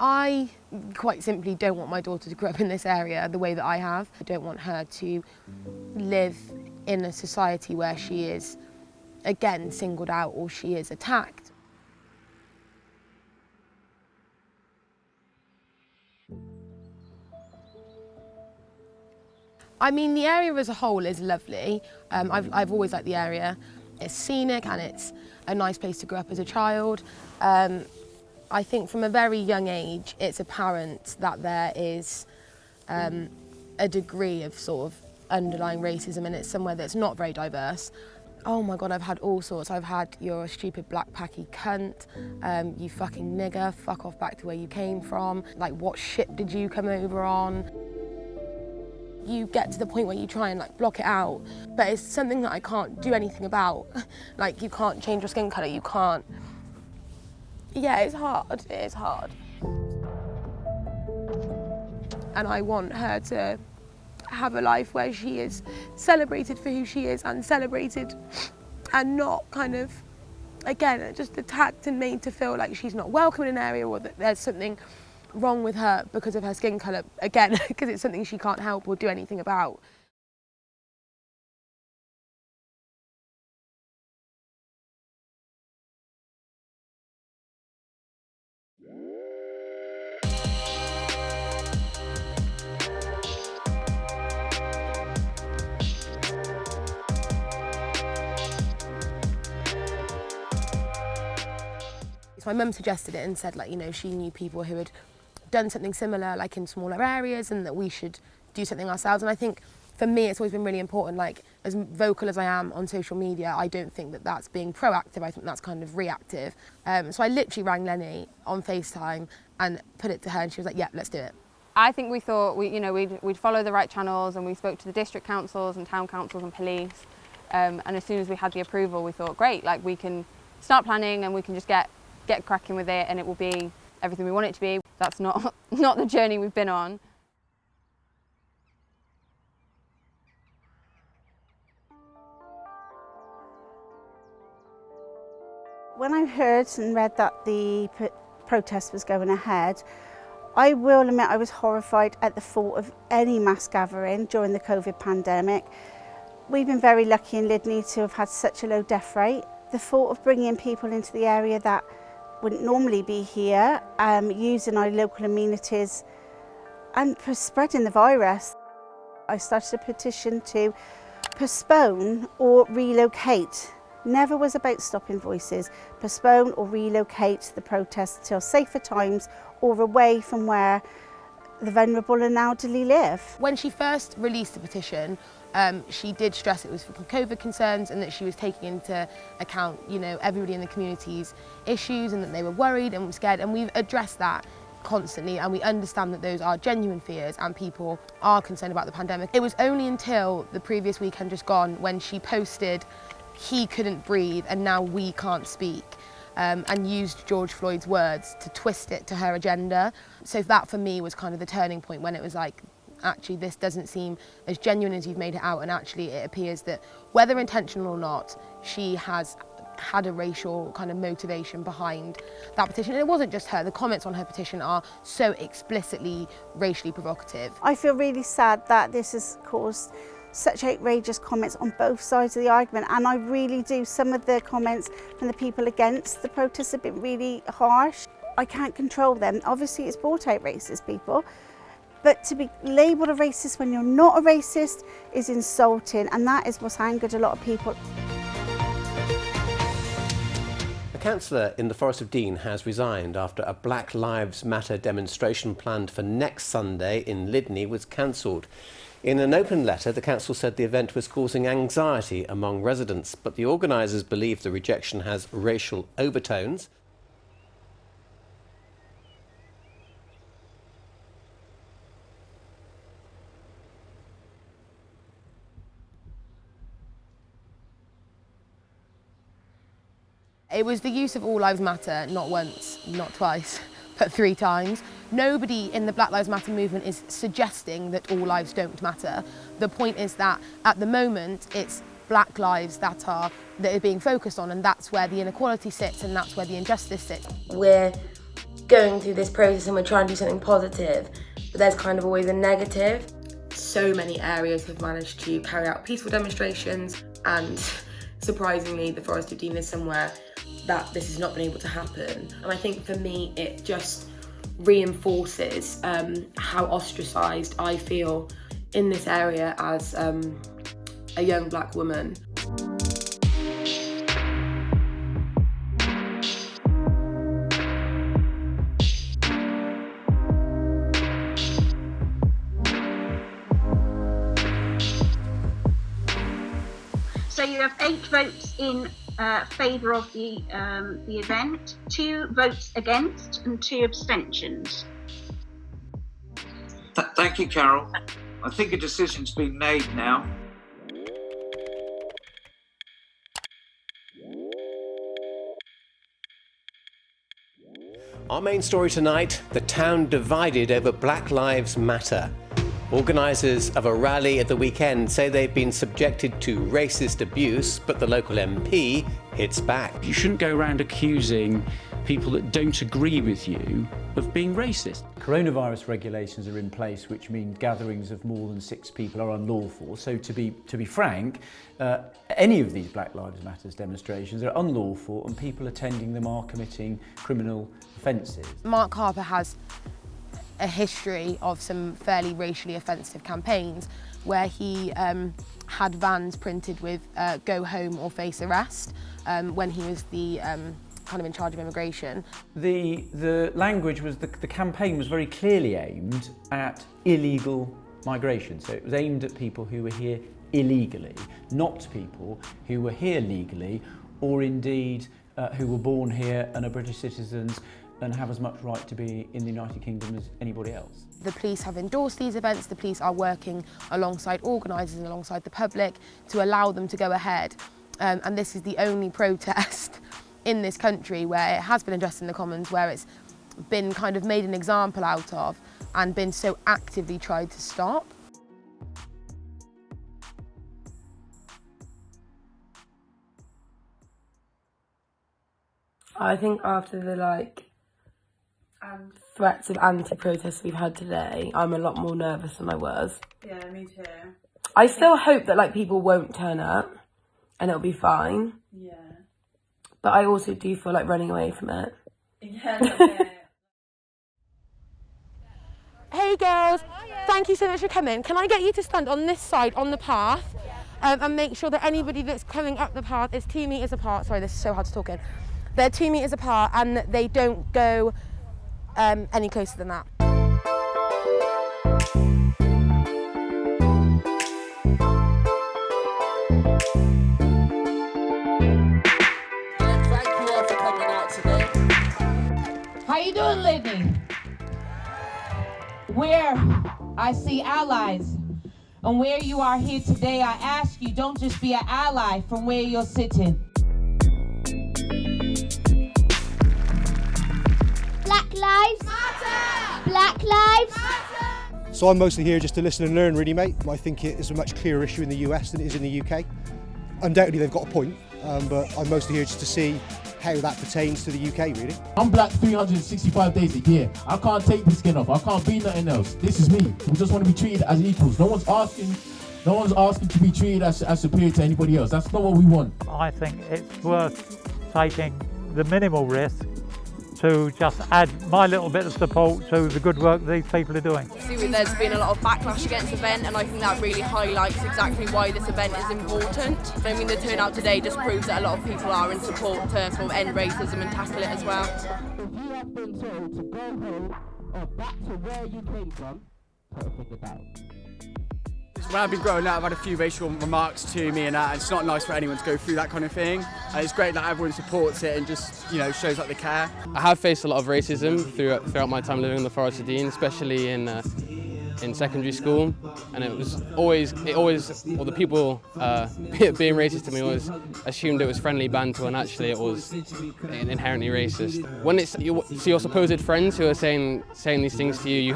I quite simply don't want my daughter to grow up in this area the way that I have. I don't want her to live in a society where she is, again, singled out or she is attacked. I mean, the area as a whole is lovely. I've always liked the area. It's scenic and it's a nice place to grow up as a child. I think from a very young age, it's apparent that there is a degree of sort of underlying racism, and it's somewhere that's not very diverse. Oh my God, I've had all sorts. I've had "you're a stupid black packy cunt," "you fucking nigger, fuck off back to where you came from," like "what ship did you come over on?" You get to the point where you try and like block it out, but it's something that I can't do anything about. Like, you can't change your skin colour, you can't. Yeah, it's hard, it is hard. And I want her to have a life where she is celebrated for who she is and celebrated and not kind of, again, just attacked and made to feel like she's not welcome in an area or that there's something wrong with her because of her skin colour, again, because it's something she can't help or do anything about. So my mum suggested it and said, like, you know, she knew people who had done something similar, like in smaller areas, and that we should do something ourselves. And I think for me, it's always been really important, like, as vocal as I am on social media, I don't think that that's being proactive, I think that's kind of reactive. So I literally rang Lenny on FaceTime and put it to her, and she was like, yeah, let's do it. I think we thought we'd follow the right channels, and we spoke to the district councils and town councils and police. And as soon as we had the approval, we thought, great, like, we can start planning and we can just get cracking with it, and it will be everything we want it to be. That's not the journey we've been on. When I heard and read that the protest was going ahead, I will admit I was horrified at the thought of any mass gathering during the COVID pandemic. We've been very lucky in Lydney to have had such a low death rate. The thought of bringing people into the area that wouldn't normally be here, using our local amenities and spreading the virus. I started a petition to postpone or relocate. Never was about stopping voices. Postpone or relocate the protests till safer times or away from where the vulnerable and elderly live. When she first released the petition, she did stress it was for COVID concerns and that she was taking into account, you know, everybody in the community's issues and that they were worried and scared, and we've addressed that constantly, and we understand that those are genuine fears and people are concerned about the pandemic. It was only until the previous weekend just gone when she posted, "He couldn't breathe and now we can't speak," and used George Floyd's words to twist it to her agenda. So that for me was kind of the turning point, when it was like, actually this doesn't seem as genuine as you've made it out, and actually it appears that, whether intentional or not, she has had a racial kind of motivation behind that petition. And it wasn't just her, the comments on her petition are so explicitly racially provocative. I feel really sad that this has caused such outrageous comments on both sides of the argument, and I really do. Some of the comments from the people against the protests have been really harsh. I can't control them. Obviously it's brought out racist people, but to be labelled a racist when you're not a racist is insulting, and that is what's angered a lot of people. A councillor in the Forest of Dean has resigned after a Black Lives Matter demonstration planned for next Sunday in Lydney was cancelled. In an open letter, the council said the event was causing anxiety among residents, but the organisers believe the rejection has racial overtones. It was the use of All Lives Matter, not once, not twice, but 3 times. Nobody in the Black Lives Matter movement is suggesting that all lives don't matter. The point is that at the moment it's black lives that are being focused on, and that's where the inequality sits and that's where the injustice sits. We're going through this process and we're trying to do something positive, but there's kind of always a negative. So many areas have managed to carry out peaceful demonstrations, and surprisingly the Forest of Dean is somewhere that this has not been able to happen. And I think for me it just reinforces how ostracised I feel in this area as a young black woman. So you have 8 votes in favour of the event, 2 votes against and 2 abstentions. Thank you, Carol. I think a decision's been made now. Our main story tonight, the town divided over Black Lives Matter. Organisers of a rally at the weekend say they've been subjected to racist abuse, but the local MP hits back. You shouldn't go around accusing people that don't agree with you of being racist. Coronavirus regulations are in place, which mean gatherings of more than 6 people are unlawful. So to be frank, any of these Black Lives Matter demonstrations are unlawful, and people attending them are committing criminal offences. Mark Harper has a history of some fairly racially offensive campaigns where he had vans printed with "Go home or face arrest" when he was the kind of in charge of immigration. The language was, the campaign was very clearly aimed at illegal migration. So it was aimed at people who were here illegally, not people who were here legally, or indeed who were born here and are British citizens and have as much right to be in the United Kingdom as anybody else. The police have endorsed these events. The police are working alongside organisers and alongside the public to allow them to go ahead. And this is the only protest in this country where it has been addressed in the Commons, where it's been kind of made an example out of and been so actively tried to stop. I think after the threats of anti-protests we've had today, I'm a lot more nervous than I was. Yeah, me too. I still hope that people won't turn up and it'll be fine. Yeah. But I also do feel like running away from it. Yeah. Hey girls, thank you so much for coming. Can I get you to stand on this side on the path and make sure that anybody that's coming up the path is 2 metres apart. Sorry, this is so hard to talk in. They're 2 metres apart and they don't go any closer than that. Thank you all for coming out today. How you doing, Lidney? Where I see allies, and where you are here today, I ask you, don't just be an ally from where you're sitting. Black Lives Matter! Black Lives Matter! So I'm mostly here just to listen and learn, really, mate. I think it is a much clearer issue in the US than it is in the UK. Undoubtedly they've got a point, but I'm mostly here just to see how that pertains to the UK, really. I'm black 365 days a year. I can't take the skin off. I can't be nothing else. This is me. We just want to be treated as equals. No one's asking to be treated as superior to anybody else. That's not what we want. I think it's worth taking the minimal risk to just add my little bit of support to the good work these people are doing. There's been a lot of backlash against the event, and I think that really highlights exactly why this event is important. I mean, the turnout today just proves that a lot of people are in support to sort of end racism and tackle it as well. If you have been told to go home or back to where you came from, think about it. When I've been growing up, I've had a few racial remarks to me and that, and it's not nice for anyone to go through that kind of thing. And it's great that everyone supports it and just, shows that they care. I have faced a lot of racism throughout my time living in the Forest of Dean, especially in secondary school, and the people being racist to me always assumed it was friendly banter, and actually it was inherently racist. When you see your supposed friends who are saying these things to you,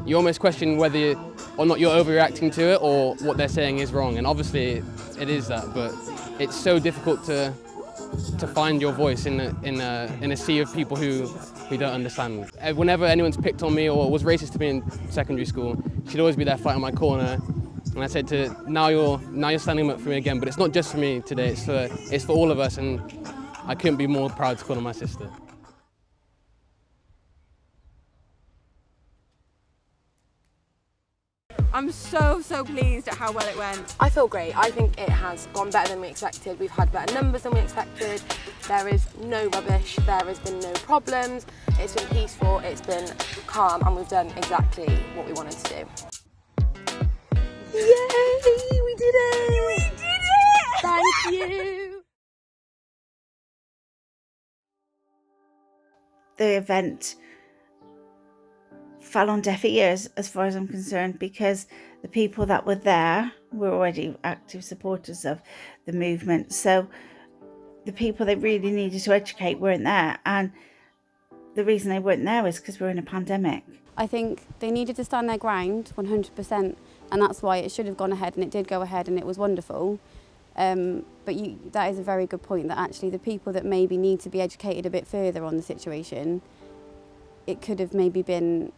you almost question whether or not you're overreacting to it or what they're saying is wrong, and obviously it is that, but it's so difficult to find your voice in a sea of people who we don't understand. Whenever anyone's picked on me or was racist to me in secondary school, she'd always be there fighting my corner. And I said to her, now you're standing up for me again, but it's not just for me today, it's for all of us, and I couldn't be more proud to call her my sister. I'm so pleased at how well it went. I feel great. I think it has gone better than we expected. We've had better numbers than we expected. There is no rubbish, there has been no problems. It's been peaceful, it's been calm, and we've done exactly what we wanted to do. Yay! We did it! We did it! Thank you! The event fell on deaf ears as far as I'm concerned, because the people that were there were already active supporters of the movement. So the people they really needed to educate weren't there, and the reason they weren't there is because we're in a pandemic. I think they needed to stand their ground 100%, and that's why it should have gone ahead, and it did go ahead, and it was wonderful. But that is a very good point, that actually the people that maybe need to be educated a bit further on the situation, it could have maybe been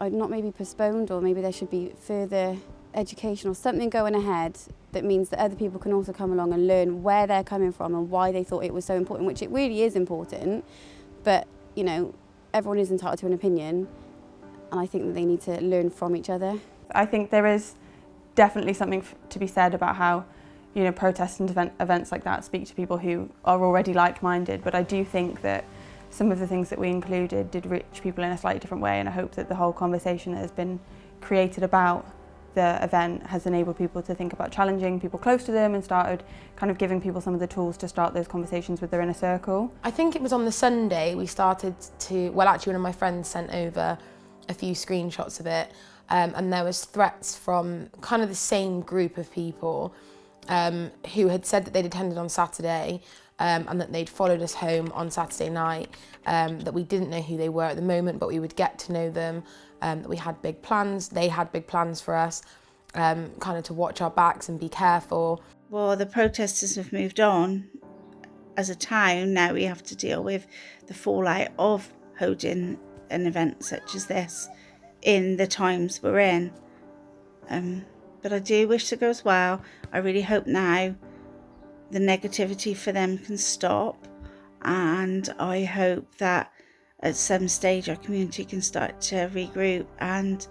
not maybe postponed, or maybe there should be further education or something going ahead that means that other people can also come along and learn where they're coming from and why they thought it was so important, which it really is important. But, you know, everyone is entitled to an opinion, and I think that they need to learn from each other. I think there is definitely something to be said about how, you know, protests and events like that speak to people who are already like-minded, but I do think that some of the things that we included did reach people in a slightly different way, and I hope that the whole conversation that has been created about the event has enabled people to think about challenging people close to them and started kind of giving people some of the tools to start those conversations with their inner circle. I think it was on the Sunday we started to, well, actually one of my friends sent over a few screenshots of it, and there was threats from kind of the same group of people who had said that they'd attended on Saturday, and that they'd followed us home on Saturday night, that we didn't know who they were at the moment, but we would get to know them, that we had big plans, they had big plans for us, kind of to watch our backs and be careful. Well, the protesters have moved on. As a town, now we have to deal with the fallout of holding an event such as this in the times we're in. But I do wish it goes well. I really hope now the negativity for them can stop, and I hope that at some stage our community can start to regroup and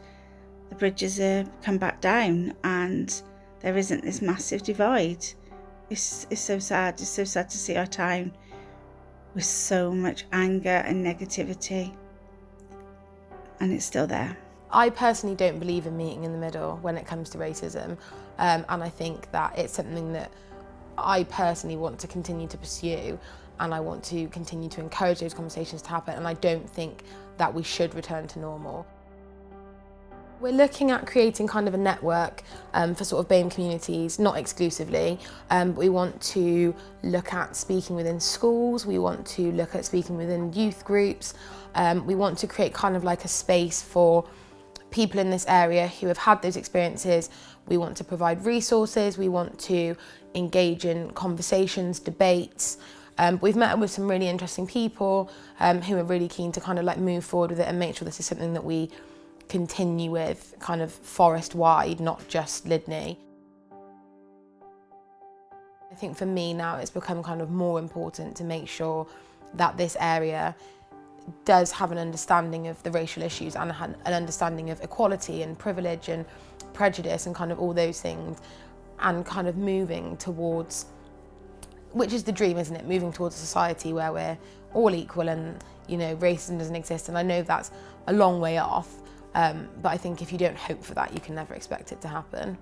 the bridges come back down and there isn't this massive divide. It's so sad. It's so sad to see our town with so much anger and negativity, and it's still there. I personally don't believe in meeting in the middle when it comes to racism, and I think that it's something that I personally want to continue to pursue, and I want to continue to encourage those conversations to happen, and I don't think that we should return to normal. We're looking at creating kind of a network for sort of BAME communities, not exclusively, but we want to look at speaking within schools, we want to look at speaking within youth groups, we want to create kind of like a space for people in this area who have had those experiences. We want to provide resources, we want to engage in conversations, debates. We've met with some really interesting people who are really keen to kind of like move forward with it and make sure this is something that we continue with kind of forest-wide, not just Lydney. I think for me now it's become kind of more important to make sure that this area does have an understanding of the racial issues and an understanding of equality and privilege and prejudice and kind of all those things, and kind of moving towards, which is the dream, isn't it? Moving towards a society where we're all equal and, you know, racism doesn't exist. And I know that's a long way off, but I think if you don't hope for that, you can never expect it to happen.